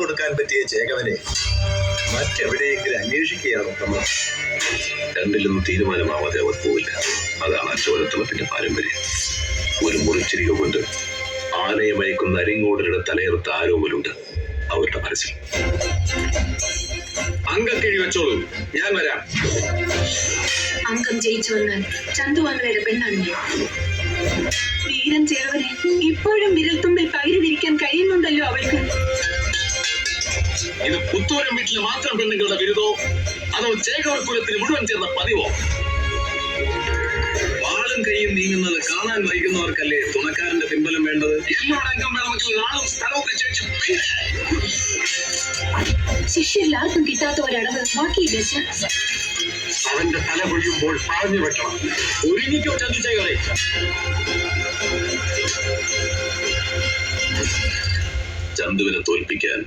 കൊടുക്കാൻ പറ്റിയ ചേകവനെ മറ്റെവിടെയെങ്കിലും അന്വേഷിക്കുകയാണ് ഉത്തമം. രണ്ടിലും തീരുമാനമാവാതെ അവർ പോവില്ല. അതാണ് ചോരത്തളത്തിന്റെ പാരമ്പര്യം. ഒരു മുറിച്ചിരിക കൊണ്ട് ആനയെ മയക്കുന്ന അരിങ്ങോടരുടെ തലയെറുത്ത ആരോമലുണ്ട് അവരുടെ മനസ്സിൽ. അങ്കക്കിഴി വെച്ചോളൂ, ഞാൻ വരാം. അംഗം ജയിച്ചു വന്നാൽ ചന്തുവാങ്ങളുടെ പെണ്ണാണ് ഞാൻ. വീരം ചേർവരെ ഇപ്പോഴും വിരൽത്തുമ്പിൽ പകിര് വിരിക്കാൻ കഴിയുന്നുണ്ടല്ലോ അവൾക്ക്. ഇത് പുത്തൂരം വീട്ടിലെ മാത്രം പെണ്ണുങ്ങളുടെ ബിരുദോ അതോ ചേകവർ കുലത്തിന് മുഴുവൻ ചേർന്ന പതിവോ? വാളും കൈയും നീങ്ങുന്നത് കാണാൻ വൈകുന്നവർക്കല്ലേ തുണക്കാരന്റെ പിൻബലം വേണ്ടത്? എന്നോടങ്കം വേണമെങ്കിൽ നാളും സ്ഥലവും ശേഷം ശിഷ്യരിൽ ആർക്കും കിട്ടാത്ത ഒരടവ് ബാക്കിയില്ല. അവന്റെ തല പൊഴിയുമ്പോൾ പറഞ്ഞു വെക്കണം. ഒരുങ്ങിക്കോ ചന്തുചേകവരെ. ചന്തുവിനെ തോൽപ്പിക്കാൻ